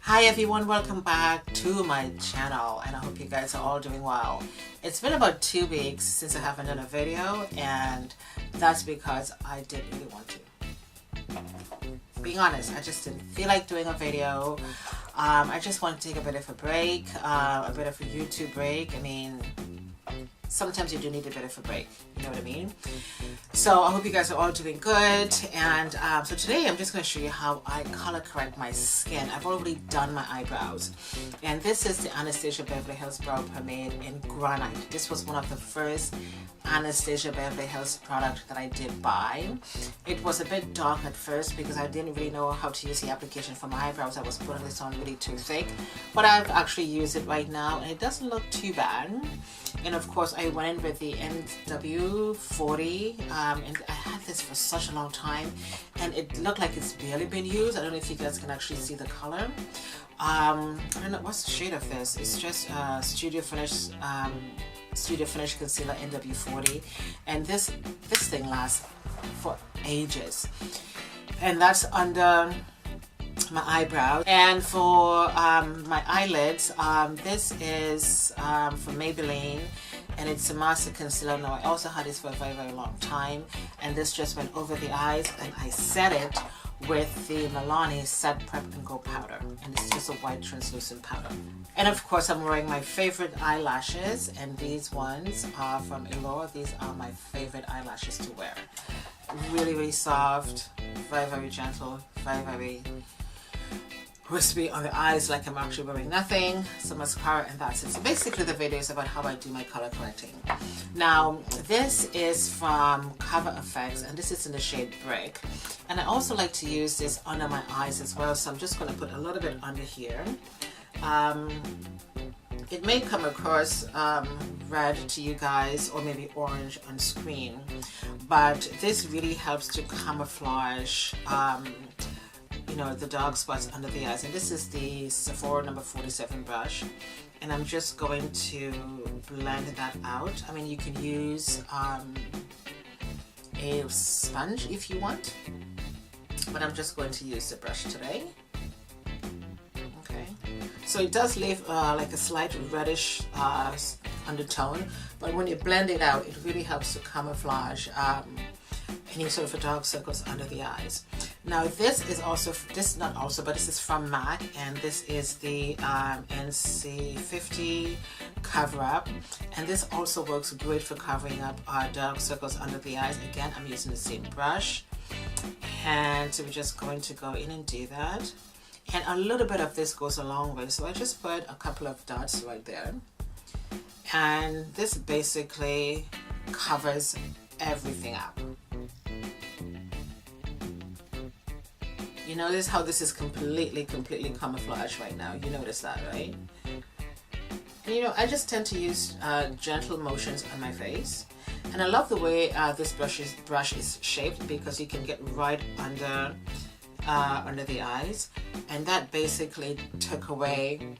Hi everyone, welcome back to my channel and I hope you guys are all doing well. It's been about 2 weeks since I haven't done a video and that's because I didn't really want to. Being honest, I just didn't feel like doing a video. I just want to take a bit of a break, a bit of a YouTube break. I mean, sometimes you do need a bit of a break, you know what I mean? So I hope you guys are all doing good, and so today I'm just going to show you how I color correct my skin. I've already done my eyebrows, and this is the Anastasia Beverly Hills Brow Pomade in Granite. This was one of the first Anastasia Beverly Hills product that I did buy. It was a bit dark at first because I didn't really know how to use the application for my eyebrows. I was putting this on really too thick, but I've actually used it right now and it doesn't look too bad. And of course I went in with the NW40 and I had this for such a long time and it looked like it's barely been used. I don't know if you guys can actually see the color. I don't know what's the shade of this. It's just Studio Finish Concealer NW40, and this thing lasts for ages, and that's under my eyebrow. And for my eyelids, this is from Maybelline, and it's a master concealer. Now I also had this for a very long time, and this just went over the eyes, and I set it with the MILANI Set Prep and Go powder, and it's just a white translucent powder. And of course I'm wearing my favorite eyelashes, and these ones are from EYLURE. These are my favorite eyelashes to wear. Really soft, very gentle, very wispy on the eyes, like I'm actually wearing nothing. Some mascara, and that's it. So basically the video is about how I do my color correcting. Now this is from Cover Effects, and this is in the shade Brick, and I also like to use this under my eyes as well, so I'm just going to put a little bit under here. It may come across red to you guys, or maybe orange on screen, but this really helps to camouflage you know, the dark spots under the eyes. And this is the Sephora number 47 brush, and I'm just going to blend that out. I mean, you can use a sponge if you want, but I'm just going to use the brush today. Okay, so it does leave like a slight reddish undertone, but when you blend it out, it really helps to camouflage any sort of dark circles under the eyes. Now this is also, this not also, but this is from MAC, and this is the NC50 Cover-Up, and this also works great for covering up dark circles under the eyes. Again, I'm using the same brush, and so we're just going to go in and do that. And a little bit of this goes a long way, so I just put a couple of dots right there, and this basically covers everything up. You notice how this is completely camouflaged right now. You notice that, right? And you know, I just tend to use gentle motions on my face, and I love the way this brush is shaped, because you can get right under the eyes, and that basically took away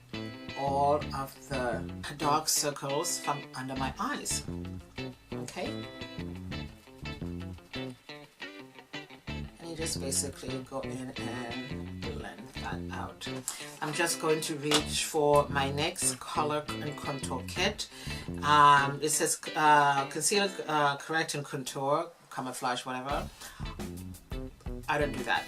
all of the dark circles from under my eyes. Okay. Just basically go in and blend that out. I'm just going to reach for my next color and contour kit. It says conceal, correct and contour, camouflage, whatever. I don't do that.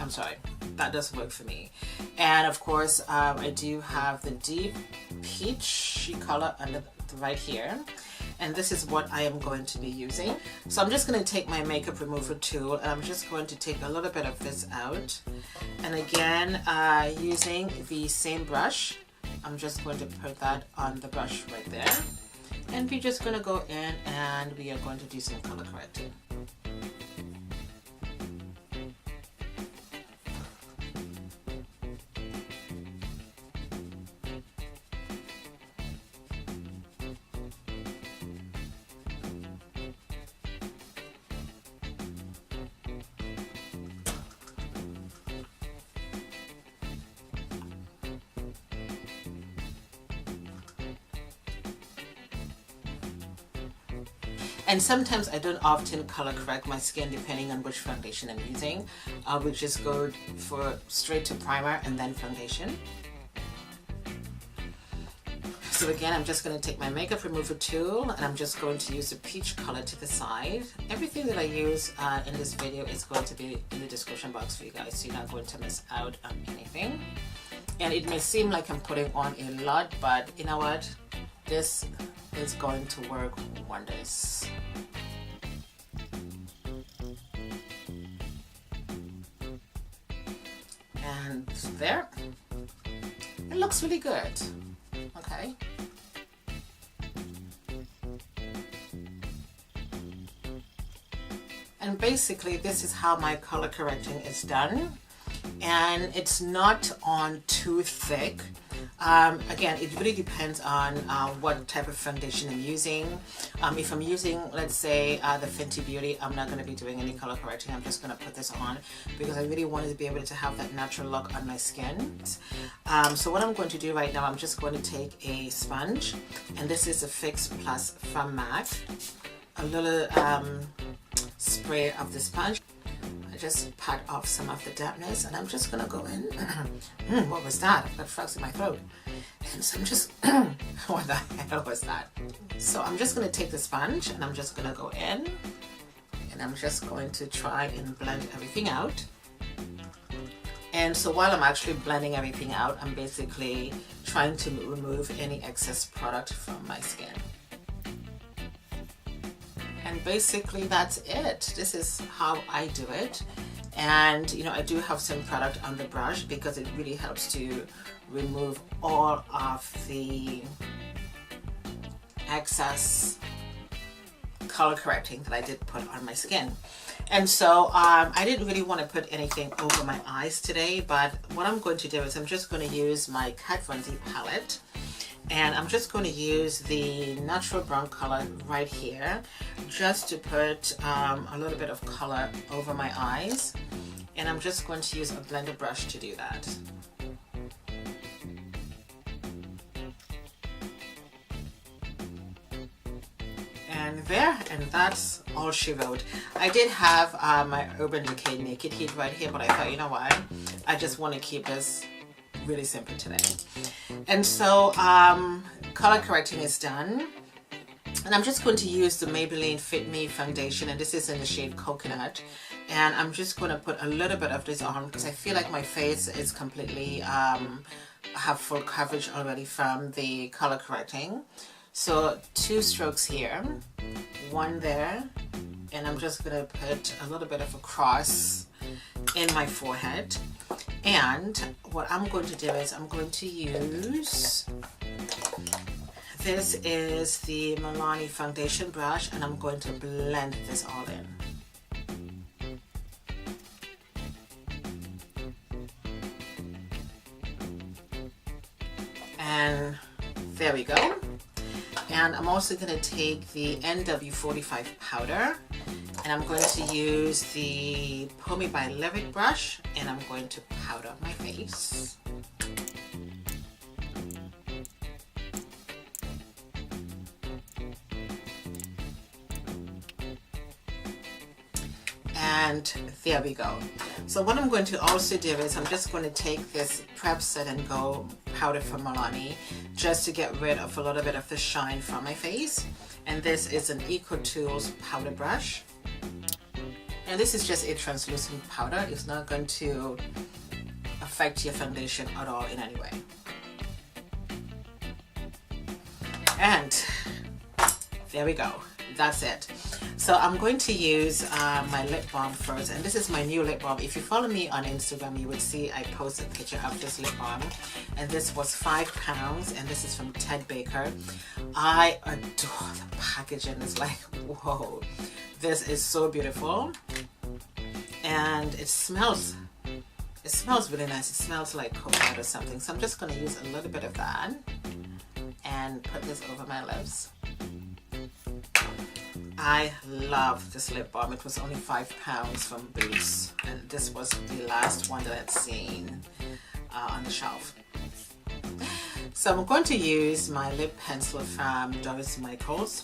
I'm sorry, that doesn't work for me. And of course I do have the deep peachy color under right here, and this is what I am going to be using. So I'm just going to take my makeup remover tool, and I'm just going to take a little bit of this out, and again using the same brush, I'm just going to put that on the brush right there, and we're just going to go in and we are going to do some color correcting. And sometimes I don't often color correct my skin depending on which foundation I'm using. I would just go for straight to primer and then foundation. So again, I'm just going to take my makeup remover tool and I'm just going to use the peach color to the side. Everything that I use in this video is going to be in the description box for you guys, so you're not going to miss out on anything. And it may seem like I'm putting on a lot, but you know what? This is going to work wonders. And there, it looks really good. Okay. And basically this is how my color correcting is done, and it's not on too thick. Again, it really depends on what type of foundation I'm using. If I'm using, let's say, the Fenty Beauty, I'm not going to be doing any color correcting. I'm just going to put this on because I really wanted to be able to have that natural look on my skin. So what I'm going to do right now, I'm just going to take a sponge, and this is a Fix Plus from MAC. A little spray of the sponge. I just pat off some of the dampness, and I'm just gonna go in. What was that? I've got frogs in my throat. And so I'm just, what the hell was that? So I'm just gonna take the sponge and I'm just gonna go in, and I'm just going to try and blend everything out. And so while I'm actually blending everything out, I'm basically trying to remove any excess product from my skin. And basically that's it. This is how I do it. And you know, I do have some product on the brush because it really helps to remove all of the excess color correcting that I did put on my skin. And so I didn't really want to put anything over my eyes today, but what I'm going to do is I'm just going to use my Kat Von D palette. And I'm just going to use the natural brown color right here just to put a little bit of color over my eyes. And I'm just going to use a blender brush to do that. And there, and that's all she wrote. I did have my Urban Decay Naked Heat right here, but I thought, you know what, I just want to keep this really simple today. And so color correcting is done, and I'm just going to use the Maybelline Fit Me foundation, and this is in the shade Coconut, and I'm just going to put a little bit of this on because I feel like my face is completely have full coverage already from the color correcting. So 2 strokes here, 1 there, and I'm just going to put a little bit of a cross in my forehead. And what I'm going to do is I'm going to use, this is the MILANI foundation brush, and I'm going to blend this all in. And there we go. And I'm also going to take the NW45 powder, and I'm going to use the POMADE by Lyric brush, and I'm going to powder my face. And there we go. So what I'm going to also do is I'm just going to take this Prep Set and Go powder from Milani just to get rid of a little bit of the shine from my face. And this is an Eco Tools powder brush. And this is just a translucent powder. It's not going to affect your foundation at all in any way. And there we go. That's it. So I'm going to use my lip balm first, and this is my new lip balm. If you follow me on Instagram, you would see I posted a picture of this lip balm, and this was £5, and this is from Ted Baker. I adore the packaging. It's like, whoa, this is so beautiful, and it smells really nice. It smells like coconut or something. So I'm just going to use a little bit of that and put this over my lips. I love this lip balm. It was only £5 from Boots, and this was the last one that I'd seen on the shelf. So I'm going to use my lip pencil from Doris Michaels,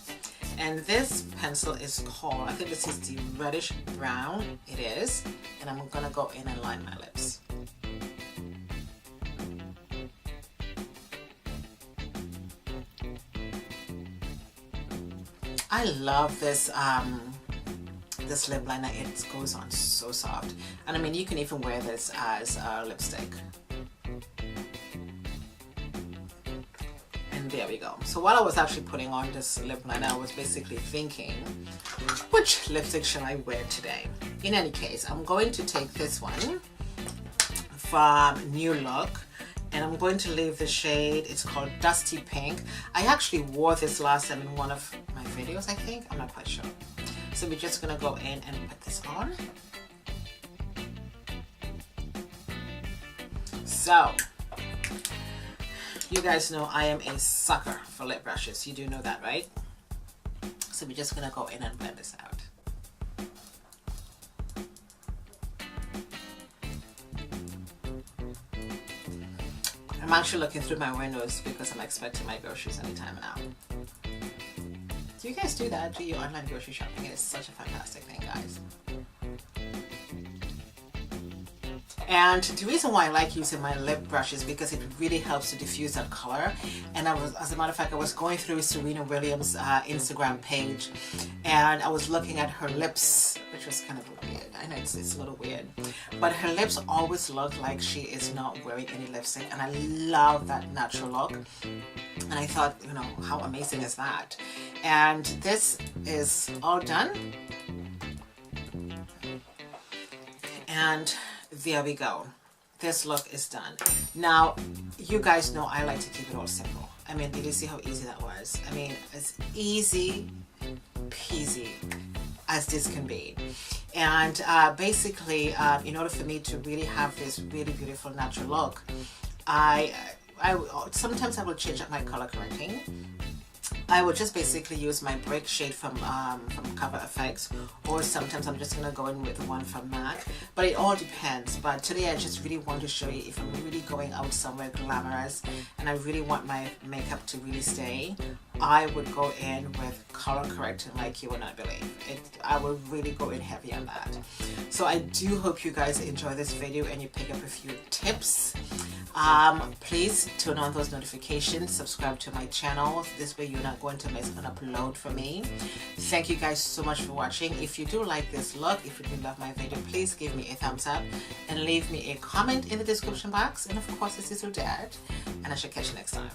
And this pencil is called, I think this is the reddish brown. It is. And I'm gonna go in and line my lips. I love this this lip liner. It goes on so soft, and I mean you can even wear this as a lipstick. And there we go. So while I was actually putting on this lip liner, I was basically thinking, which lipstick should I wear today? In any case, I'm going to take this one from NEWLOOK, and I'm going to leave the shade. It's called Dusty Pink. I actually wore this last time in one of my videos, I think. I'm not quite sure. So we're just gonna go in and put this on. So, you guys know I am a sucker for lip brushes. You do know that, right? So we're just gonna go in and blend this out. I'm actually looking through my windows because I'm expecting my groceries anytime now. Do you guys do that? Do you online grocery shopping? It is such a fantastic thing, guys. And the reason why I like using my lip brush is because it really helps to diffuse that color. And as a matter of fact, I was going through Serena Williams' Instagram page, and I was looking at her lips, which was kind of weird. I know it's a little weird, but her lips always look like she is not wearing any lipstick, and I love that natural look. And I thought, you know, how amazing is that? And this is all done. And there we go. This look is done. Now, you guys know I like to keep it all simple. I mean, did you see how easy that was? I mean, as easy peasy as this can be. And basically, in order for me to really have this really beautiful natural look, sometimes I will change up my color correcting. I will just basically use my brick shade from Cover Effects, or sometimes I'm just gonna go in with the one from MAC, but it all depends. But today I just really want to show you if I'm really going out somewhere glamorous and I really want my makeup to really stay, I would go in with color correcting like you would not believe. I will really go in heavy on that. So I do hope you guys enjoy this video and you pick up a few tips. Please turn on those notifications, subscribe to my channel. This way you're not going to miss an upload from me. Thank you guys so much for watching. If you do like this look, if you do love my video, please give me a thumbs up and leave me a comment in the description box. And of course, this is your dad, and I shall catch you next time.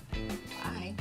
Bye.